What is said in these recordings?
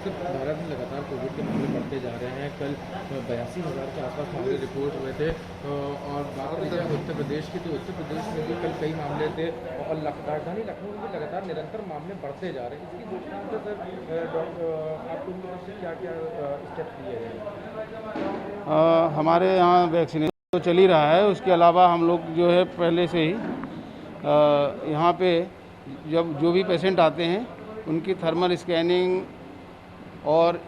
Sir, Bharat में लगातार Covid के मामले बढ़ते जा रहे हैं। कल 82,000 के आसपास मामले रिपोर्ट हुए थे और बात करें जाए उत्तर प्रदेश की, तो उत्तर प्रदेश में भी कल कई मामले थे और राजधानी लखनऊ में भी लगातार निरंतर मामले बढ़ते जा रहे हैं। इसकी रोकथाम से सर आपको उनकी तरफ से क्या क्या स्टेप्स लिए गए? हमारे यहाँ वैक्सीनेशन तो चल ही रहा है। उसके अलावा हम लोग जो है पहले से ही यहाँ पे जब जो भी पेशेंट आते हैं उनकी थर्मल स्कैनिंग और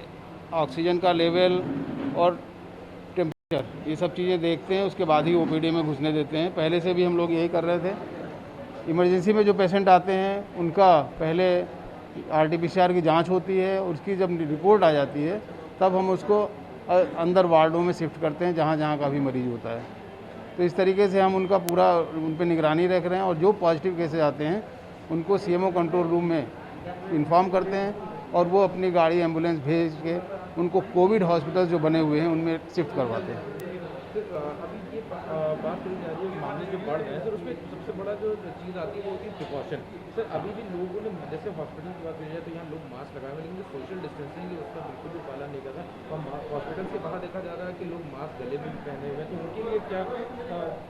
ऑक्सीजन का लेवल और टेम्परेचर, ये सब चीज़ें देखते हैं। उसके बाद ही ओपीडी में घुसने देते हैं। पहले से भी हम लोग यही कर रहे थे। इमरजेंसी में जो पेशेंट आते हैं उनका पहले आरटीपीसीआर की जांच होती है। उसकी जब रिपोर्ट आ जाती है तब हम उसको अंदर वार्डों में शिफ्ट करते हैं जहाँ जहाँ का भी मरीज़ होता है। तो इस तरीके से हम उनका पूरा उन पर निगरानी रख रहे हैं और जो पॉजिटिव केसेस आते हैं उनको सीएमओ कंट्रोल रूम में इन्फॉर्म करते हैं और वो अपनी गाड़ी एम्बुलेंस भेज के उनको कोविड हॉस्पिटल जो बने हुए हैं उनमें शिफ्ट करवाते हैं। अभी ये बात करी जा रही है, मामले जो बढ़ रहे हैं सर, उसमें सबसे बड़ा जो चीज़ आती है वो होती है प्रिकॉशन। सर, अभी भी लोगों ने, जैसे हॉस्पिटल की बात करी जाए तो यहाँ लोग मास्क लगाए हुए, लेकिन जो सोशल डिस्टेंसिंग है उसका बिल्कुल भी पालन नहीं कर रहा और हॉस्पिटल के बाहर देखा जा रहा है कि लोग मास्क गले में भी पहने हुए हैं। तो उनके लिए क्या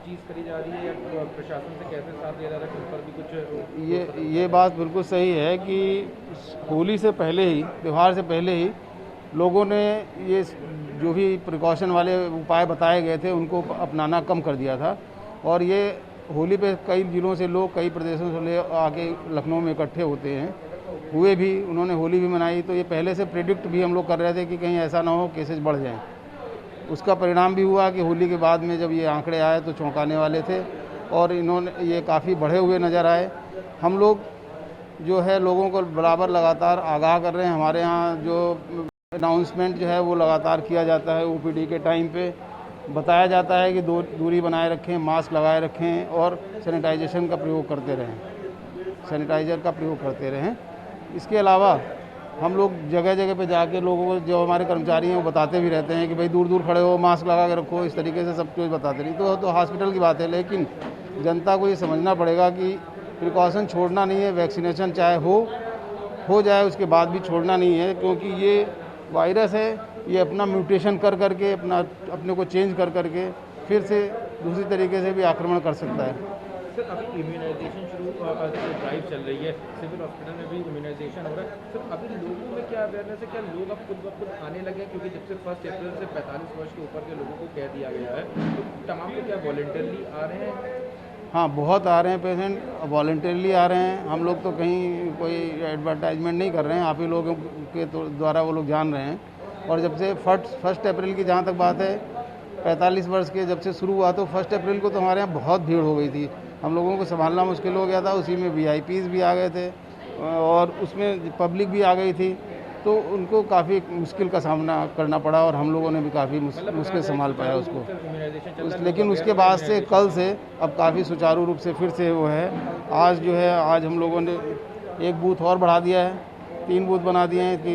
चीज़ करी जा रही है या प्रशासन से कैसे साथ दिया जा रहा है कि उन पर भी कुछ ये बात बिल्कुल सही है कि होली से पहले ही, त्यौहार से पहले ही लोगों ने ये जो भी प्रिकॉशन वाले उपाय बताए गए थे उनको अपनाना कम कर दिया था। और ये होली पे कई जिलों से लोग, कई प्रदेशों से ले आके लखनऊ में इकट्ठे होते हैं, हुए भी, उन्होंने होली भी मनाई। तो ये पहले से प्रेडिक्ट भी हम लोग कर रहे थे कि कहीं ऐसा ना हो केसेस बढ़ जाएं। उसका परिणाम भी हुआ कि होली के बाद में जब ये आंकड़े आए तो चौंकाने वाले थे और इन्होंने ये काफ़ी बढ़े हुए नज़र आए। हम लोग जो है लोगों को बराबर लगातार आगाह कर रहे हैं। हमारे यहाँ जो अनाउंसमेंट जो है वो लगातार किया जाता है। ओपीडी के टाइम पे बताया जाता है कि दूरी बनाए रखें, मास्क लगाए रखें और सैनिटाइजेशन का प्रयोग करते रहें, सैनिटाइज़र का प्रयोग करते रहें। इसके अलावा हम लोग जगह जगह पे जाके लोगों को, जो हमारे कर्मचारी हैं, वो बताते भी रहते हैं कि भाई दूर दूर खड़े हो, मास्क लगा के रखो। इस तरीके से सब कुछ बताते नहीं तो हॉस्पिटल की बात है, लेकिन जनता को ये समझना पड़ेगा कि प्रिकॉशन छोड़ना नहीं है। वैक्सीनेशन चाहे हो जाए उसके बाद भी छोड़ना नहीं है, क्योंकि ये वायरस है, ये अपना म्यूटेशन कर करके अपने को चेंज कर करके फिर से दूसरी तरीके से भी आक्रमण कर सकता है। सर, अभी इम्यूनाइजेशन ड्राइव चल रही है, सिविल हॉस्पिटल में भी इम्यूनाइजेशन हो रहा है। सर, अभी लोगों में क्या अवेयरनेस है, क्या लोग अब खुद ब खुद आने लगे हैं? क्योंकि जब से 1 अप्रैल से 45 वर्ष के ऊपर के लोगों को कह दिया गया है, तो तमाम लोग क्या वॉलंटियरली आ रहे हैं? हाँ, बहुत आ रहे हैं पेशेंट, वॉलंटियरली आ रहे हैं। हम लोग तो कहीं कोई एडवर्टाइजमेंट नहीं कर रहे हैं, आप ही लोगों के द्वारा वो लोग जान रहे हैं। और जब से 1 अप्रैल की जहाँ तक बात है, 45 वर्ष के जब से शुरू हुआ तो 1 अप्रैल को तो हमारे यहाँ बहुत भीड़ हो गई थी। हम लोगों को संभालना मुश्किल हो गया था। उसी में वीआईपीज़ भी आ गए थे और उसमें पब्लिक भी आ गई थी, तो उनको काफ़ी मुश्किल का सामना करना पड़ा और हम लोगों ने भी काफ़ी मुश्किल संभाल पाया उसको। लेकिन उसके बाद से कल से अब काफ़ी सुचारू रूप से फिर से वो है। आज जो है, आज हम लोगों ने एक बूथ और बढ़ा दिया है, 3 बूथ बना दिए हैं कि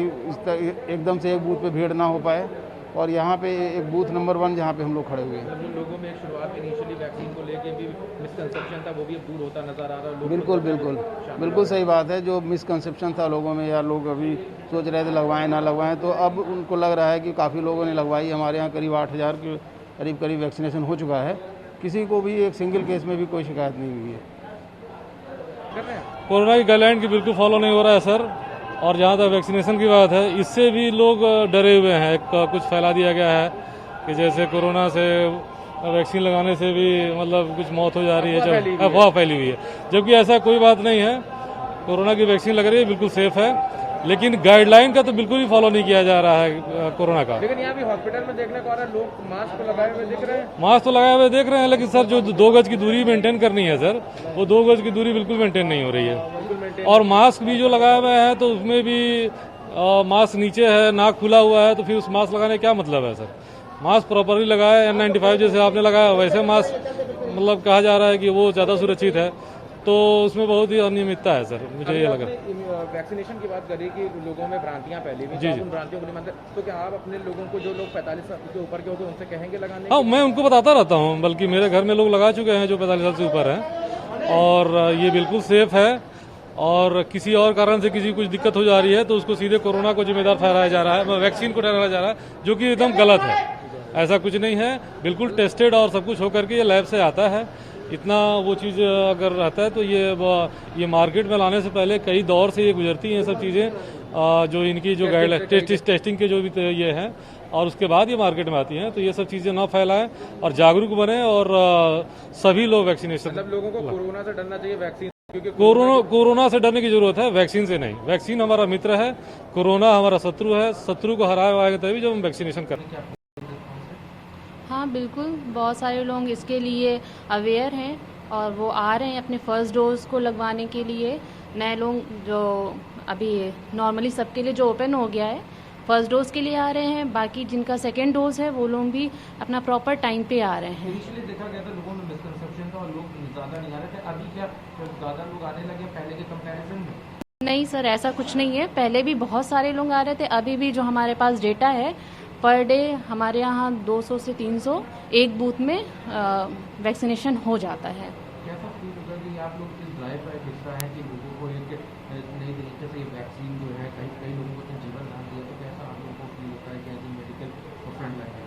एकदम से एक बूथ पे भीड़ ना हो पाए। और यहाँ पे एक बूथ नंबर 1 जहाँ पे हम लोग खड़े हुए हैं। मतलब लोगों में एक शुरुआत इनिशियली वैक्सीन को लेके भी मिसकंसेप्शन था, वो भी अब दूर होता नजर आ रहा है। बिल्कुल सही बात है। जो मिसकंसेप्शन था लोगों में, या लोग अभी सोच रहे थे लगवाएं ना लगवाएं, तो अब उनको लग रहा है कि काफ़ी लोगों ने लगवाई। हमारे यहाँ करीब 8,000 के करीब वैक्सीनेशन हो चुका है। किसी को भी एक सिंगल केस में भी कोई शिकायत नहीं हुई है। कोरोना की गाइडलाइन की बिल्कुल फॉलो नहीं हो रहा है सर। और जहाँ तक वैक्सीनेशन की बात है, इससे भी लोग डरे हुए हैं। एक कुछ फैला दिया गया है कि जैसे कोरोना से वैक्सीन लगाने से भी मतलब कुछ मौत हो जा रही है, अफवाह फैली हुई है। जबकि ऐसा कोई बात नहीं है। कोरोना की वैक्सीन लग रही है, बिल्कुल सेफ है, लेकिन गाइडलाइन का तो बिल्कुल भी फॉलो नहीं किया जा रहा है कोरोना का। लेकिन यहाँ भी हॉस्पिटल में देखने को आ रहा है, लोग मास्क तो लगाए हुए दिख रहे हैं। मास्क तो लगाए हुए देख रहे हैं, लेकिन सर जो 2 गज की दूरी मेंटेन करनी है सर, वो 2 गज की दूरी बिल्कुल मेंटेन नहीं हो रही है। और मास्क भी जो लगाया हुआ है तो उसमें भी मास्क नीचे है, नाक खुला हुआ है, तो फिर उस मास्क लगाने का क्या मतलब है सर? मास्क प्रॉपरली लगाया, N95 जैसे आपने लगाया वैसे मास्क मतलब कहा जा रहा है कि वो ज़्यादा सुरक्षित है, तो उसमें बहुत ही अनियमितता है सर, मुझे ये लगा। वैक्सीनेशन की बात करें कि लोगों में भ्रांतियां पहले भी, जी, उन भ्रांतियों को नहीं मानते, तो क्या आप अपने लोगों को, जो लोग 45 साल के ऊपर के होते हैं, उनसे कहेंगे लगाने? हाँ, मैं उनको बताता रहता हूँ, बल्कि मेरे घर में लोग लगा चुके हैं जो 45 साल से ऊपर हैं, और ये बिल्कुल सेफ है। और किसी और कारण से किसी कुछ दिक्कत हो जा रही है तो उसको सीधे कोरोना को जिम्मेदार ठहराया जा रहा है, वैक्सीन को ठहराया जा रहा है, जो कि एकदम गलत है। ऐसा कुछ नहीं है, बिल्कुल टेस्टेड और सब कुछ होकर के ये लैब से आता है। इतना वो चीज़ अगर रहता है तो ये मार्केट में लाने से पहले कई दौर से ये गुजरती हैं सब चीज़ें, जो इनकी जो गाइडलाइन टेस्टिंग के जो भी ये हैं, और उसके बाद ये मार्केट में आती हैं। तो ये सब चीज़ें ना फैलाएं और जागरूक बने, और सभी लोग वैक्सीनेशन, मतलब लोगों को कोरोना से डरना चाहिए वैक्सीन, क्योंकि कोरोना से डरने की जरूरत है, वैक्सीन से नहीं। वैक्सीन हमारा मित्र है, कोरोना हमारा शत्रु है। शत्रु को हराया तभी जब हम वैक्सीनेशन करें। हाँ बिल्कुल, बहुत सारे लोग इसके लिए अवेयर हैं और वो आ रहे हैं अपने फर्स्ट डोज को लगवाने के लिए। नए लोग जो अभी नॉर्मली सबके लिए जो ओपन हो गया है, फर्स्ट डोज के लिए आ रहे हैं। बाकी जिनका सेकेंड डोज है वो लोग भी अपना प्रॉपर टाइम पे आ रहे हैं। इनिशियली देखा गया था लोगों में मिसकंसेप्शन था और लोग ज़्यादा नहीं आ रहे थे, अभी क्या ज़्यादा लोग आने लगे पहले के कंपैरिजन में? नहीं सर, ऐसा कुछ नहीं है। पहले भी बहुत सारे लोग आ रहे थे, अभी भी जो हमारे पास डेटा है, पर डे हमारे यहाँ 200 से 300 एक बूथ में वैक्सीनेशन हो जाता है। कैसा फील होगा कि आप लोग इस ड्राइव पर दिख रहा है कि लोगों को एक नई तरीके से वैक्सीन जो है कई लोगों को तो जीवन दान दिया, तो कैसा आप लोगों को फील होता है कि as a medical front liner?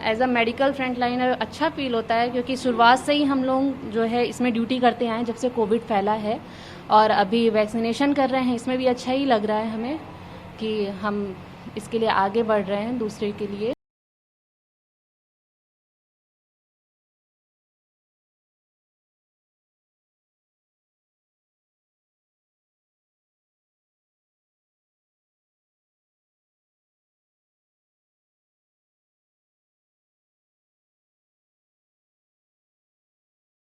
As a medical front liner अच्छा फील होता है, क्योंकि शुरुआत से ही हम लोग जो है इसमें ड्यूटी करते आए हैं जब से कोविड फैला है, और अभी वैक्सीनेशन कर रहे हैं। इसमें भी अच्छा ही लग रहा है हमें कि हम इसके लिए आगे बढ़ रहे हैं दूसरे के लिए।